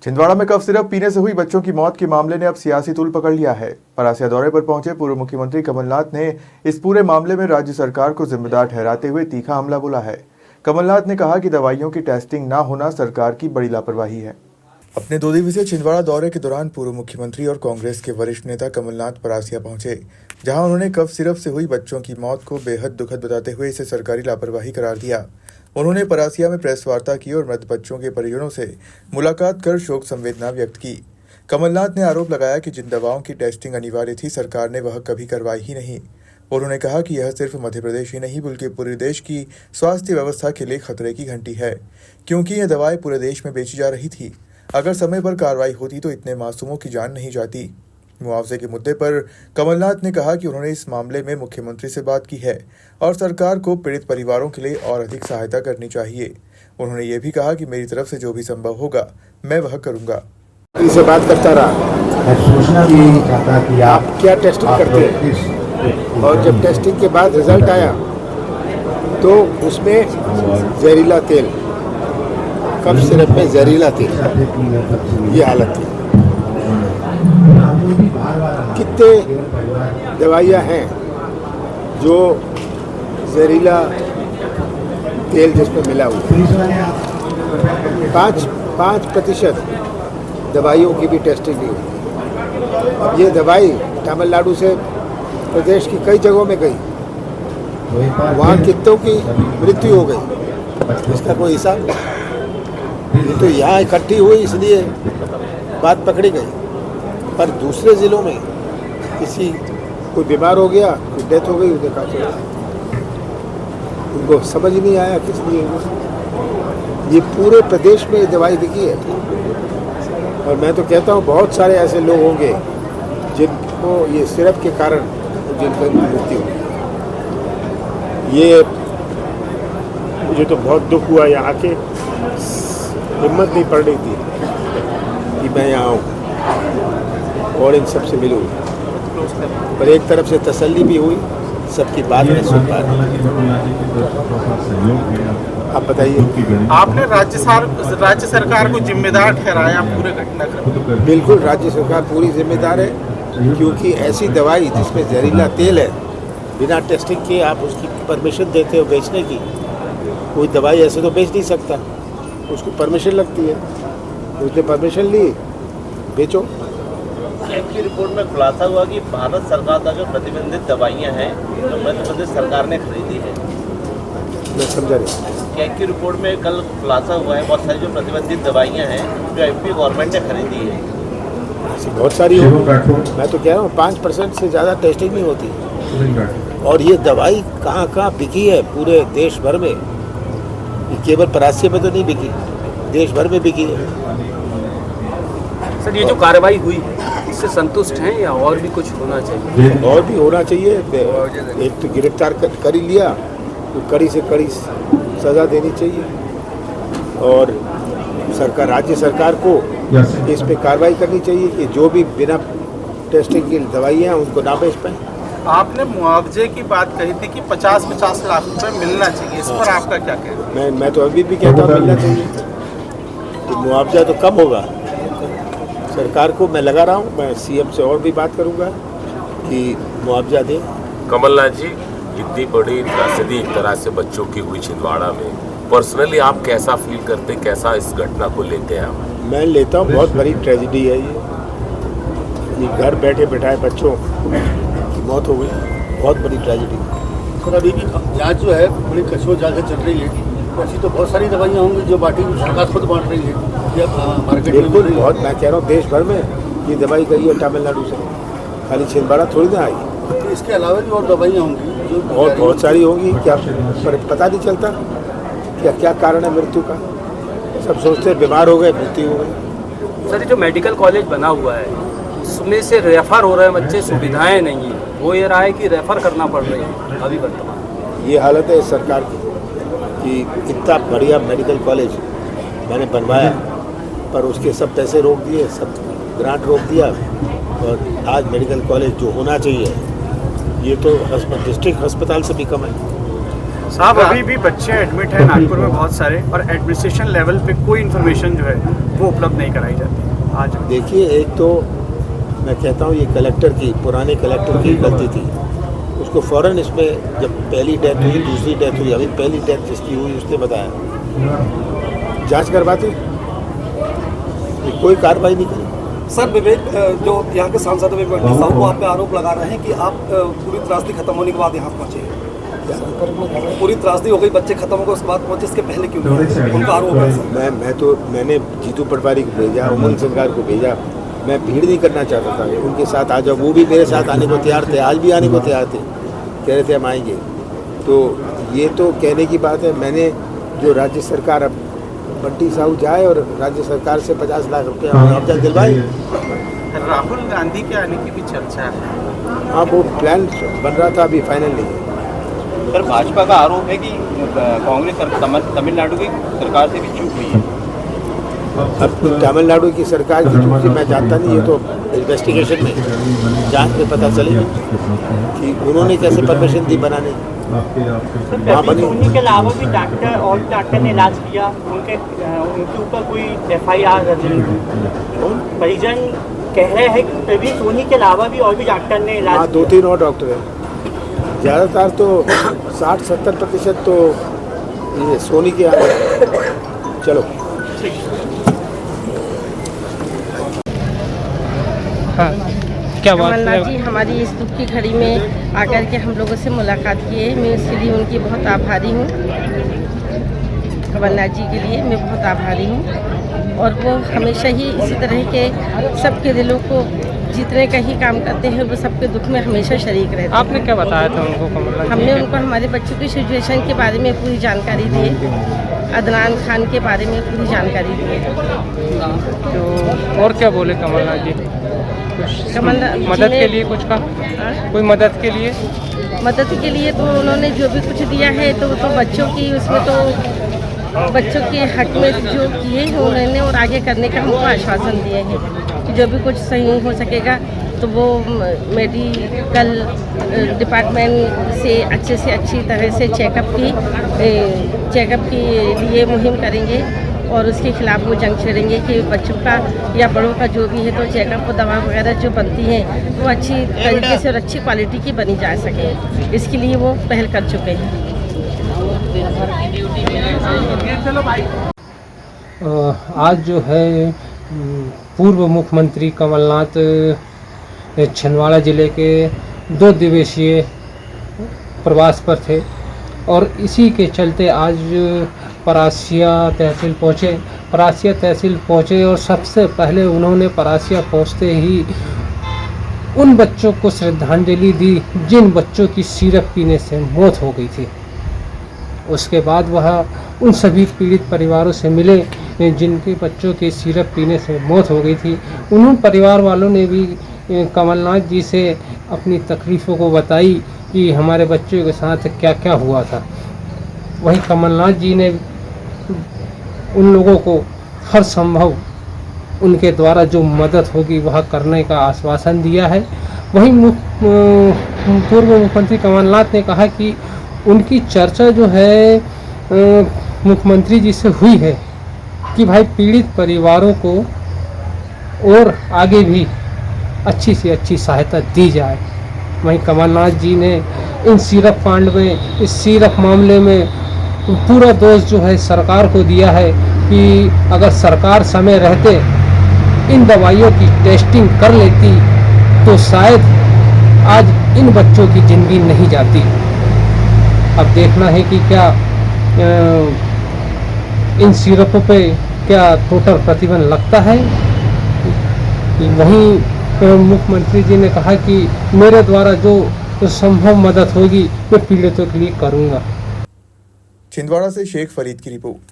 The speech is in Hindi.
छिंदवाड़ा में कफ सिरप पीने से हुई बच्चों की मौत के मामले ने अब सियासी तूल पकड़ लिया है। परासिया दौरे पर पहुंचे पूर्व मुख्यमंत्री कमलनाथ ने इस पूरे मामले में राज्य सरकार को जिम्मेदार ठहराते हुए तीखा हमला बोला है। कमलनाथ ने कहा कि दवाइयों की टेस्टिंग न होना सरकार की बड़ी लापरवाही है। अपने 2 दिवसीय छिंदवाड़ा दौरे के दौरान पूर्व मुख्यमंत्री और कांग्रेस के वरिष्ठ नेता कमलनाथ परासिया पहुंचे, जहां उन्होंने कफ सिरप से हुई बच्चों की मौत को बेहद दुखद बताते हुए इसे सरकारी लापरवाही करार दिया। उन्होंने परासिया में प्रेस वार्ता की और मृत बच्चों के परिजनों से मुलाकात कर शोक संवेदना व्यक्त की। कमलनाथ ने आरोप लगाया कि जिन दवाओं की टेस्टिंग अनिवार्य थी, सरकार ने वह कभी करवाई ही नहीं। उन्होंने कहा कि यह सिर्फ मध्य प्रदेश ही नहीं बल्कि पूरे देश की स्वास्थ्य व्यवस्था के लिए खतरे की घंटी है, क्योंकि यह दवाएं पूरे देश में बेची जा रही थी। अगर समय पर कार्रवाई होती तो इतने मासूमों की जान नहीं जाती। मुआवजे के मुद्दे पर कमलनाथ ने कहा कि उन्होंने इस मामले में मुख्यमंत्री से बात की है और सरकार को पीड़ित परिवारों के लिए और अधिक सहायता करनी चाहिए। उन्होंने ये भी कहा कि मेरी तरफ से जो भी संभव होगा मैं वह करूंगा। इनसे बात करता रहा कि आप क्या टेस्टिंग करते हैं, और जब टेस्टिंग के बाद रिजल्ट आया तो उसमें जहरीला तेल, कफ सिरप में जहरीला तेल, ये हालत थी। कितने दवाइयाँ हैं जो जहरीला तेल जिसमें मिला हुआ, 5% दवाइयों की भी टेस्टिंग नहीं हुई। अब ये दवाई तमिलनाडु से प्रदेश की कई जगहों में गई, वहाँ कितनों की मृत्यु हो गई, इसका कोई हिसाब नहीं। ये तो यहाँ इकट्ठी हुई इसलिए बात पकड़ी गई, पर दूसरे ज़िलों में किसी कोई बीमार हो गया, कोई डेथ हो गई, उन्हें कहा चला, उनको समझ नहीं आया किस लिए। ये पूरे प्रदेश में ये दवाई बिकी है, और मैं तो कहता हूँ बहुत सारे ऐसे लोग होंगे जिनको ये सिरप के कारण जिनकी मृत्यु हुई। ये मुझे तो बहुत दुख हुआ, यहाँ आके हिम्मत नहीं पड़ रही थी कि मैं यहाँ आऊँ और इन सब से मिलूँ, पर एक तरफ से तसल्ली भी हुई, सबकी बात नहीं सुन पा रही। आप बताइए। आपने राज्य सरकार को जिम्मेदार ठहराया पूरे घटनाक्रम? बिल्कुल, राज्य सरकार पूरी जिम्मेदार है, क्योंकि ऐसी दवाई जिसमें जहरीला तेल है, बिना टेस्टिंग के आप उसकी परमिशन देते हो बेचने की। कोई दवाई ऐसे तो बेच नहीं सकता, उसको परमिशन लगती है, उसने परमिशन ली, बेचो। कैग की रिपोर्ट में खुलासा हुआ कि भारत सरकार द्वारा जो प्रतिबंधित दवाइयां हैं जो मध्य प्रदेश सरकार ने खरीदी है। मैं समझा नहीं। कैग की रिपोर्ट में कल खुलासा हुआ है बहुत सारी जो प्रतिबंधित दवाइयां हैं जो एमपी गवर्नमेंट ने खरीदी है। ऐसी बहुत सारी हो, मैं तो कह रहा हूँ 5% से ज़्यादा टेस्टिंग नहीं होती, और ये दवाई कहाँ कहाँ बिकी है पूरे देश भर में। ये केवल परासिया में तो नहीं बिकी, देश भर में बिकी है। सर, ये जो कार्रवाई हुई इससे संतुष्ट हैं या और भी कुछ होना चाहिए? और भी होना चाहिए। एक तो गिरफ्तार कर ही लिया, तो कड़ी से कड़ी सज़ा देनी चाहिए, और सरकार, राज्य सरकार को इस पे कार्रवाई करनी चाहिए कि जो भी बिना टेस्टिंग की दवाइयाँ उनको ना बेच पाएँ। आपने मुआवजे की बात कही थी कि 50-50 लाख रुपए मिलना चाहिए, इस पर आपका क्या कहना है? मैं तो अभी भी कहता हूँ मिलना चाहिए। तो मुआवजा तो कम होगा, सरकार को मैं लगा रहा हूँ, मैं सीएम से और भी बात करूँगा कि मुआवजा दें। कमलनाथ जी, इतनी बड़ी त्रासदी एक तरह से बच्चों की हुई छिंदवाड़ा में, पर्सनली आप कैसा फील करते, कैसा इस घटना को लेते हैं आप? मैं लेता हूँ बहुत बड़ी ट्रेजेडी है ये घर बैठे बैठाए बच्चों की मौत हो गई, बहुत बड़ी ट्रेजेडी। सर, अभी भी जाँच जो है बड़ी कचो जाँच चल रही है, ऐसी तो बहुत सारी दवाइयाँ होंगी जो बाटी सरकार खुद बांट रही है या मार्केट में। बिल्कुल, बहुत, मैं कह रहा हूँ देश भर में ये दवाई गई है तमिलनाडु से, खाली छिंदवाड़ा थोड़ी ना आई। तो इसके अलावा भी और दवाइयाँ होंगी जो और बहुत सारी होंगी, क्या पता नहीं चलता क्या कारण है मृत्यु का। सब सोचते हैं बीमार हो गए, मृत्यु हो गई। सर, जो मेडिकल कॉलेज बना हुआ है उसमें से रेफर हो रहे हैं बच्चे, सुविधाएं नहीं है, वो ये रहा है कि रेफर करना पड़ रही है अभी वर्तमान। ये हालत है सरकार की कि इतना बढ़िया मेडिकल कॉलेज मैंने बनवाया, पर उसके सब पैसे रोक दिए, सब ग्रांट रोक दिया, और आज मेडिकल कॉलेज जो होना चाहिए ये तो डिस्ट्रिक्ट अस्पताल से भी कम है। साहब अभी भी बच्चे एडमिट हैं नागपुर में बहुत सारे, और एडमिनिस्ट्रेशन लेवल पे कोई इन्फॉर्मेशन जो है वो उपलब्ध नहीं कराई जाती आज। देखिए, एक तो मैं कहता हूँ ये कलेक्टर की, पुराने कलेक्टर की गलती थी। उसको फ़ौरन इसमें जब पहली डेथ हुई, दूसरी डेथ हुई, अभी पहली डेथ जिसकी हुई उसने बताया जांच करवाते, कोई कार्रवाई नहीं करी। सर विवेक, जो यहाँ के सांसद विवेक बंटी साहू वो आप पे आरोप लगा रहे हैं कि आप पूरी त्रासदी खत्म होने के बाद यहाँ पहुँचे। पूरी त्रासदी हो गई, बच्चे खत्म हो गए, उसके बाद पहुँचे, इसके पहले क्यों नहीं? उनका आरोप है सर। मैंने जीतू पटवारी को भेजा, उमंग सरकार को भेजा। मैं भीड़ नहीं करना चाहता था, उनके साथ आ जाओ। वो भी मेरे साथ आने को तैयार थे, आज भी आने को तैयार थे, कह रहे थे हम आएंगे। तो ये तो कहने की बात है। मैंने जो राज्य सरकार, अब बंटी साहू जाए और राज्य सरकार से 50 लाख रुपया मुआवजा दिलवाए। राहुल गांधी के आने की भी चर्चा है। हाँ, वो प्लान बन रहा था, अभी फाइनल नहीं है। सर भाजपा का आरोप है कि कांग्रेस तमिलनाडु की सरकार से भी चूक हुई है। अब तमिलनाडु की सरकार की चूक से मैं जानता नहीं, ये तो इन्वेस्टिगेशन में, जांच में पता चलेगी कि उन्होंने कैसे परमिशन दी बनाने। उन्हीं के अलावा भी डॉक्टर और डॉक्टर ने इलाज किया, उनके ऊपर कोई FIR परिजन कह रहे हैं कि प्रवीण सोनी के अलावा भी और भी डॉक्टर ने इलाज। हाँ, 2-3 और डॉक्टर हैं। ज़्यादातर तो 60-70% तो ये सोनी के आ गए। चलो हाँ, क्या बात कमलनाथ जी हमारी इस दुख की घड़ी में आकर के हम लोगों से मुलाकात किए। मैं उसके लिए उनकी बहुत आभारी हूँ। कमलनाथ जी के लिए मैं बहुत आभारी हूँ, और वो हमेशा ही इसी तरह के सबके दिलों को जीतने का ही काम करते हैं। वो सबके दुख में हमेशा शरीक रहते हैं। आपने क्या बताया था उनको कमलनाथ? हमने उनको हमारे बच्चों की सिचुएशन के बारे में पूरी जानकारी दी, अदनान खान के बारे में पूरी जानकारी दी। तो और क्या बोले कमलनाथ जी? मदद के लिए कुछ कहा? कोई मदद के लिए? मदद के लिए तो उन्होंने जो भी कुछ दिया है तो बच्चों की, उसमें तो बच्चों के हक में जो किए हैं उन्होंने, और आगे करने का हमको आश्वासन दिए हैं कि जो भी कुछ सही हो सकेगा तो वो मेडिकल डिपार्टमेंट से अच्छी तरह से चेकअप के लिए मुहिम करेंगे, और उसके खिलाफ वो जंग छेड़ेंगे कि बच्चों का या बड़ों का जो भी है तो चेकअप और दवा वगैरह जो बनती हैं वो अच्छी तरीके से और अच्छी क्वालिटी की बनी जा सके। इसके लिए वो पहल कर चुके हैं। आज जो है पूर्व मुख्यमंत्री कमलनाथ छिंदवाड़ा जिले के 2 दिवसीय प्रवास पर थे, और इसी के चलते आज परासिया तहसील पहुँचे। और सबसे पहले उन्होंने परासिया पहुँचते ही उन बच्चों को श्रद्धांजलि दी जिन बच्चों की सिरप पीने से मौत हो गई थी। उसके बाद वह उन सभी पीड़ित परिवारों से मिले जिनके बच्चों के सिरप पीने से मौत हो गई थी। उन परिवार वालों ने भी कमलनाथ जी से अपनी तकलीफ़ों को बताई कि हमारे बच्चों के साथ क्या क्या हुआ था। वहीं कमलनाथ जी ने उन लोगों को हर संभव उनके द्वारा जो मदद होगी वह करने का आश्वासन दिया है। वहीं पूर्व मुख्यमंत्री कमलनाथ ने कहा कि उनकी चर्चा जो है मुख्यमंत्री जी से हुई है कि भाई पीड़ित परिवारों को और आगे भी अच्छी से अच्छी सहायता दी जाए। वहीं कमलनाथ जी ने इन सिरप कांड में, इस सिरप मामले में पूरा दोष जो है सरकार को दिया है कि अगर सरकार समय रहते इन दवाइयों की टेस्टिंग कर लेती तो शायद आज इन बच्चों की ज़िंदगी नहीं जाती। अब देखना है कि क्या इन सिरपों पे क्या टोटल प्रतिबंध लगता है। वहीं मुख्यमंत्री जी ने कहा कि मेरे द्वारा जो संभव मदद होगी मैं पीड़ितों के लिए करूँगा। छिंदवाड़ा से शेख फरीद की रिपोर्ट।